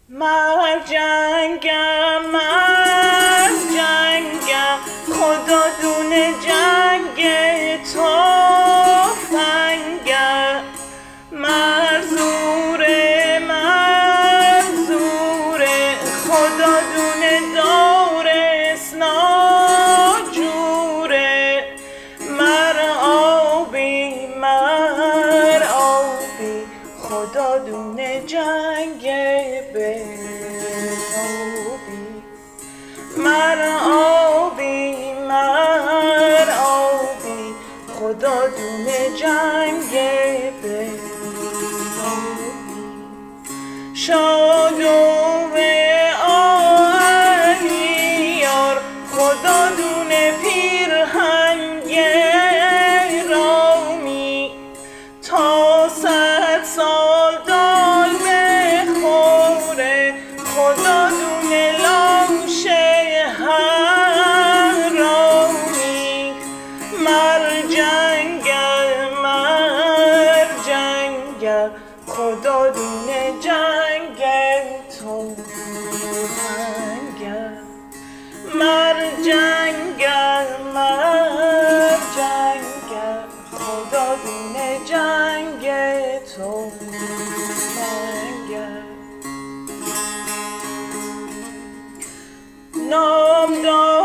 مرد جنگم مرد جنگم خدا دونه جنگ تفنگم مرزوره مرزوره خدا دونه دور اسناجوره مر آبی خدا دونه جنگ بنابی مر آبی خدا دونه جنگ بنابی شادو آهنیار خدا دونه پیرهنگ رامی تا 100 سال دال بخوره خدا دونه لاشه حرامی مر جنگل خدا دونه جنگ تفنگم مر جنگل خدا دونه جنگ تفنگم نام دار